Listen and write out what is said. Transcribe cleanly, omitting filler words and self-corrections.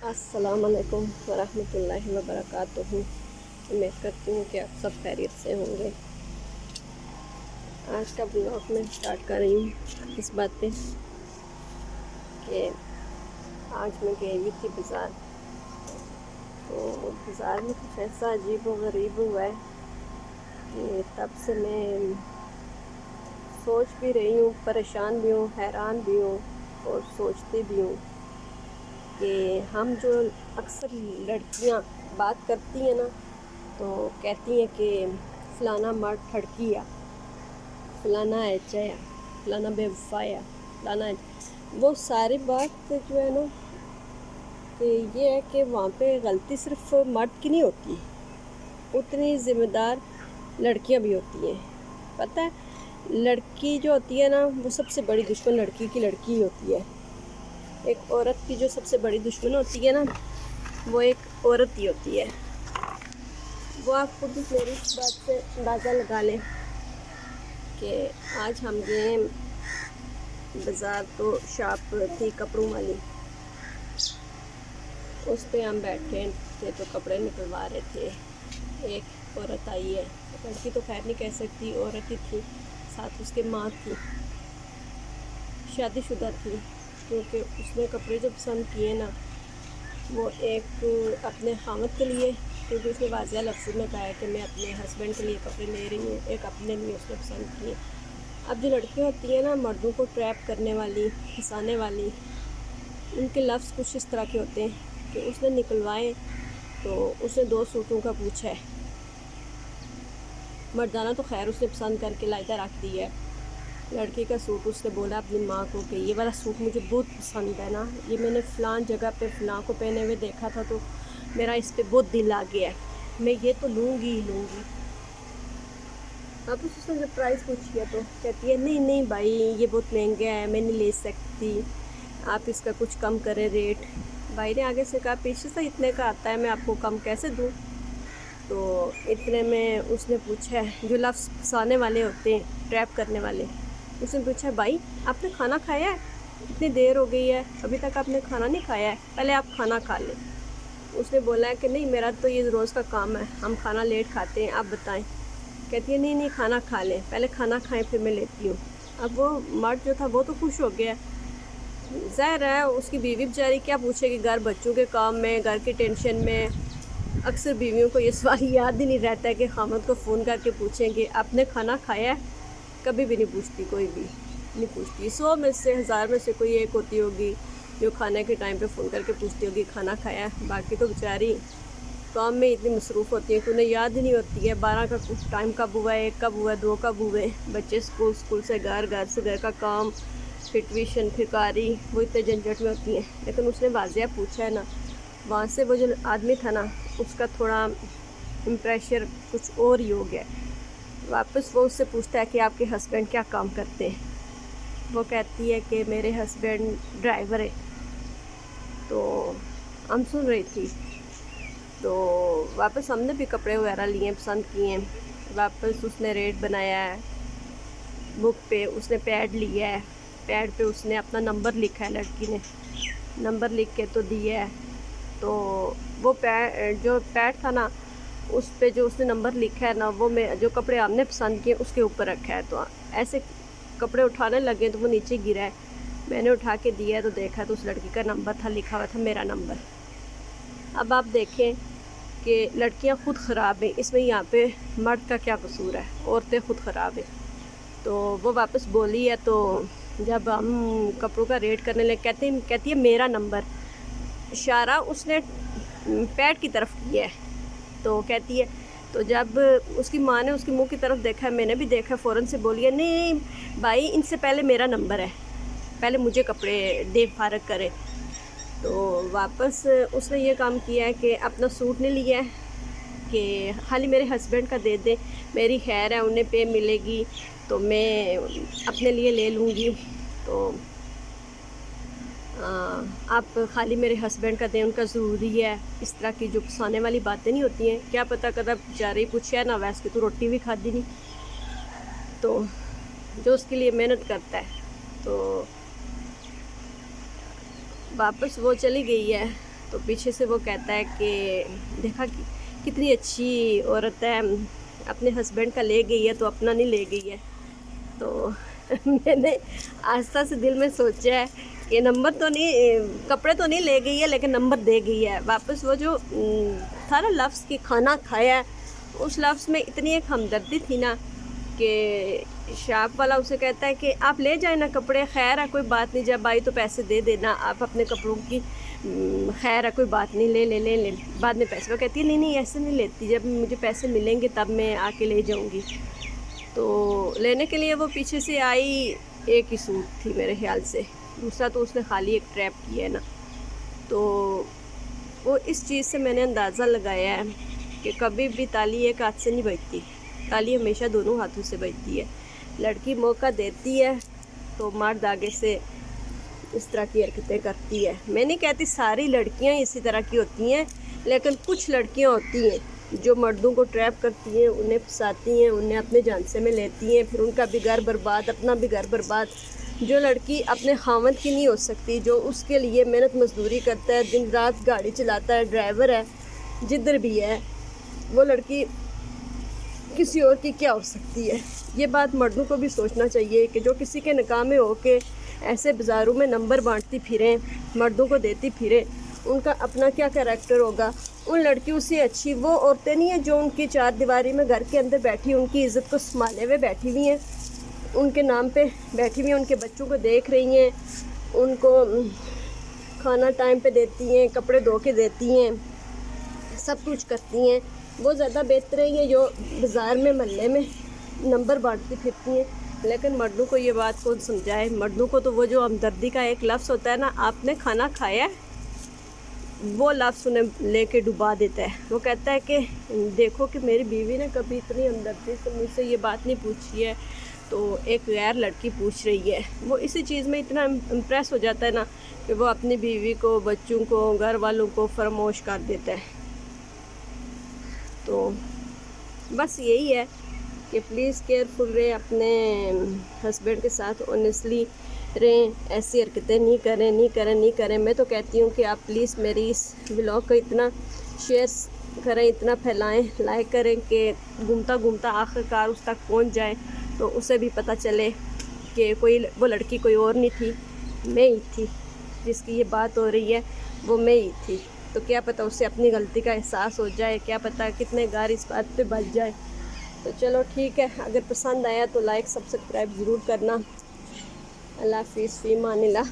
अस्सलाम वालेकुम वरहमतुल्लाहि वबरकातुहू। उम्मीद करती हूँ कि आप सब खैरियत से होंगे। आज का ब्लॉग मैं स्टार्ट कर रही हूँ इस बात पे कि आज मैं गई हुई थी बाज़ार। तो बाज़ार में कुछ ऐसा अजीब व गरीब हुआ है कि तब से मैं सोच भी रही हूँ, परेशान भी हूँ, हैरान भी हूँ और सोचती भी हूँ कि हम जो अक्सर लड़कियां बात करती हैं ना, तो कहती हैं कि फ़लाना मर्द ठड़किया, फ़लाना ऐचया, फ़लाना बेवफ़ाया, फ़लाना है। वो सारी बात जो है ना कि ये है कि वहाँ पे गलती सिर्फ मर्द की नहीं होती, उतनी ज़िम्मेदार लड़कियां भी होती हैं। पता है, लड़की जो होती है ना, वो सबसे बड़ी दुश्मन लड़की की लड़की ही होती है। एक औरत की जो सबसे बड़ी दुश्मन होती है ना, वो एक औरत ही होती है। वो आप खुद भी मेरी इस बात से अंदाज़ा लगा लें कि आज हम गए बाज़ार, तो शॉप थी कपड़ों वाली, उस पे हम बैठे थे तो कपड़े निकलवा रहे थे। एक औरत आई है, लड़की तो खैर नहीं कह सकती, औरत ही थी, साथ उसके माँ थी, शादीशुदा थी। क्योंकि उसने कपड़े जो पसंद किए ना, वो एक अपने खामद के लिए, क्योंकि उसने वाज़िया लफ्ज़ में कहा है कि मैं अपने हस्बैंड के लिए कपड़े ले रही हूँ, एक अपने लिए उसने पसंद किए। अब जो लड़कियाँ होती हैं ना, मर्दों को ट्रैप करने वाली, फंसाने वाली, उनके लफ्ज़ कुछ इस तरह के होते हैं कि उसने निकलवाए तो उसने 2 सूटों का पूछा है। मर्दाना तो खैर उसने पसंद करके लाइदा रख दिया है। लड़की का सूट उसने बोला अपनी माँ को कि ये वाला सूट मुझे बहुत पसंद है ना, ये मैंने फ़लान जगह पे फ़लाँ को पहने हुए देखा था, तो मेरा इस पे बहुत दिल आ गया है, मैं ये तो लूँगी ही लूँगी। अब उसने जब प्राइस पूछी है तो कहती है नहीं नहीं भाई, ये बहुत महंगा है, मैं नहीं ले सकती, आप इसका कुछ कम करें रेट। भाई ने आगे से कहा पीछे से इतने का आता है, मैं आपको कम कैसे दूँ। तो इतने में उसने पूछा है, जो लफ्ज़ फंसाने वाले होते हैं, ट्रैप करने वाले, उसने पूछा भाई आपने खाना खाया है, इतनी देर हो गई है अभी तक आपने खाना नहीं खाया है, पहले आप खाना खा लें। उसने बोला है कि नहीं मेरा तो ये रोज़ का काम है, हम खाना लेट खाते हैं, आप बताएं। कहती है नहीं नहीं खाना खा लें, पहले खाना खाएं फिर मैं लेती हूँ। अब वो मर्द जो था वो तो खुश हो गया, ज़ाहिर है उसकी बीवी बेचारी क्या पूछेगी, घर बच्चों के काम में, घर की टेंशन में। अक्सर बीवियों को ये सवाल याद ही नहीं रहता है कि खामद को फ़ोन करके पूछें कि आपने खाना खाया है। कभी भी नहीं पूछती, कोई भी नहीं पूछती। 100 में से 1000 में से कोई एक होती होगी जो खाने के टाइम पे फ़ोन करके पूछती होगी खाना खाया है। बाकी तो बेचारी काम में इतनी मसरूफ़ होती है कि उन्हें याद ही नहीं होती है 12 का टाइम कब हुआ है, 1 कब हुआ है, 2 कब हुए। बच्चे स्कूल, स्कूल से घर, घर से घर का काम, फिर ट्यूशन, फिर कारी, वो इतने झंझट में होती हैं। लेकिन उसने वाज़िया पूछा है ना, वहाँ से वो जो आदमी था ना, उसका थोड़ा इम्प्रेशन कुछ और ही हो गया। वापस वो उससे पूछता है कि आपके हस्बैंड क्या काम करते हैं। वो कहती है कि मेरे हस्बैंड ड्राइवर है। तो हम सुन रही थी, तो वापस हमने भी कपड़े वगैरह लिए, पसंद किए हैं। वापस उसने रेट बनाया है, बुक पे उसने पैड लिया है, पैड पे उसने अपना नंबर लिखा है, लड़की ने नंबर लिख के तो दिया है। तो वो पैड, जो पैड था ना, उस पे जो उसने नंबर लिखा है ना, वो मैं जो कपड़े हमने पसंद किए उसके ऊपर रखा है। तो ऐसे कपड़े उठाने लगे तो वो नीचे गिरा है, मैंने उठा के दिया तो देखा तो उस लड़की का नंबर था, लिखा हुआ था मेरा नंबर। अब आप देखें कि लड़कियां खुद ख़राब हैं, इसमें यहाँ पे मर्द का क्या कसूर है, औरतें खुद ख़राब हैं। तो वो वापस बोली है, तो जब हम कपड़ों का रेट करने लगे कहती है मेरा नंबर, इशारा उसने पैड की तरफ किया है। तो कहती है, तो जब उसकी माँ ने उसके मुंह की तरफ देखा, मैंने भी देखा, फ़ौरन से बोली है नहीं भाई इनसे पहले मेरा नंबर है, पहले मुझे कपड़े दे फारग करे। तो वापस उसने ये काम किया है कि अपना सूट नहीं लिया है कि खाली मेरे हस्बैंड का दे दे, मेरी खैर है उन्हें पे मिलेगी तो मैं अपने लिए ले लूँगी। तो आप खाली मेरे हस्बैंड का दें, उनका ज़रूरी है। इस तरह की जो फसाने वाली बातें नहीं होती हैं, क्या पता कदम जा रही पूछे ना, वैसे की तो रोटी भी खाती नहीं। तो जो उसके लिए मेहनत करता है, तो वापस वो चली गई है। تو پیچھے سے وہ کہتا ہے کہ دیکھا کتنی اچھی عورت ہے، اپنے ہسبینڈ کا لے گئی ہے تو اپنا نہیں لے گئی ہے۔ تو میں نے آہستہ سے دل میں سوچا ہے کہ نمبر تو نہیں، کپڑے تو نہیں لے گئی ہے لیکن نمبر دے گئی ہے واپس۔ وہ جو تھا نا لفظ کہ کھانا کھایا ہے، اس لفظ میں اتنی ایک ہمدردی تھی نا کہ شاپ والا اسے کہتا ہے کہ آپ لے جائیں نا کپڑے، خیر ہے کوئی بات نہیں، جب آئی تو پیسے دے دینا، آپ اپنے کپڑوں کی خیر ہے کوئی بات نہیں، لے بعد میں پیسے۔ وہ کہتی ہے نہیں ایسے نہیں لیتی، جب مجھے پیسے ملیں گے تب میں آ کے لے جاؤں گی۔ تو لینے کے لیے وہ پیچھے سے آئی، ایک ہی سوٹ تھی میرے خیال سے، دوسرا تو اس نے خالی ایک ٹریپ کیا ہے نا۔ تو وہ اس چیز سے میں نے اندازہ لگایا ہے کہ کبھی بھی تالی ایک ہاتھ سے نہیں بجتی، تالی ہمیشہ دونوں ہاتھوں سے بجتی ہے۔ لڑکی موقع دیتی ہے تو مرد آگے سے اس طرح کی حرکتیں کرتی ہے۔ میں نہیں کہتی ساری لڑکیاں اسی طرح کی ہوتی ہیں، لیکن کچھ لڑکیاں ہوتی ہیں جو مردوں کو ٹریپ کرتی ہیں، انہیں پھنساتی ہیں، انہیں اپنے جھانسے میں لیتی ہیں، پھر ان کا بھی گھر برباد، اپنا بھی گھر برباد۔ جو لڑکی اپنے خاوند کی نہیں ہو سکتی، جو اس کے لیے محنت مزدوری کرتا ہے، دن رات گاڑی چلاتا ہے، ڈرائیور ہے، جدھر بھی ہے، وہ لڑکی کسی اور کی کیا ہو سکتی ہے؟ یہ بات مردوں کو بھی سوچنا چاہیے کہ جو کسی کے نکاح میں ہو کے ایسے بازاروں میں نمبر بانٹتی پھریں، مردوں کو دیتی پھریں، ان کا اپنا کیا کریکٹر ہوگا؟ ان لڑکیوں سے اچھی وہ عورتیں نہیں ہیں جو ان کی چار دیواری میں گھر کے اندر بیٹھی، ان کی عزت کو سنبھالے ہوئے بیٹھی ہوئی ہیں، ان کے نام پہ بیٹھی ہوئی ہیں، ان کے بچوں کو دیکھ رہی ہیں، ان کو کھانا ٹائم پہ دیتی ہیں، کپڑے دھو کے دیتی ہیں، سب کچھ کرتی ہیں۔ وہ زیادہ بہتر ہے یہ جو بازار میں محلے میں نمبر بانٹتی پھرتی ہیں۔ لیکن مردوں کو یہ بات کون سمجھائے؟ مردوں کو تو وہ جو ہمدردی کا ایک لفظ ہوتا ہے نا، آپ نے کھانا کھایا ہے، وہ لفظ انہیں لے کے ڈبا دیتا ہے۔ وہ کہتا ہے کہ دیکھو کہ میری بیوی نے کبھی اتنی ہمدردی سے مجھ سے یہ بات نہیں پوچھی ہے، تو ایک غیر لڑکی پوچھ رہی ہے۔ وہ اسی چیز میں اتنا امپریس ہو جاتا ہے نا کہ وہ اپنی بیوی کو، بچوں کو، گھر والوں کو فراموش کر دیتا ہے۔ تو بس یہی ہے کہ پلیز کیئرفل رہیں، اپنے ہسبینڈ کے ساتھ آنیسٹلی رہیں، ایسی حرکتیں نہیں کریں۔ میں تو کہتی ہوں کہ آپ پلیز میری اس ولاگ کو اتنا شیئر کریں، اتنا پھیلائیں، لائک کریں کہ گھومتا آخر اس تک پہنچ جائے، تو اسے بھی پتہ چلے کہ وہ لڑکی کوئی اور نہیں تھی، میں ہی تھی، جس کی یہ بات ہو رہی ہے وہ میں ہی تھی۔ تو کیا پتہ اسے اپنی غلطی کا احساس ہو جائے، کیا پتہ کتنے گار اس بات پہ بچ جائے۔ تو چلو ٹھیک ہے، اگر پسند آیا تو لائک سبسکرائب ضرور کرنا۔ اللہ حافظ، فی امان اللہ۔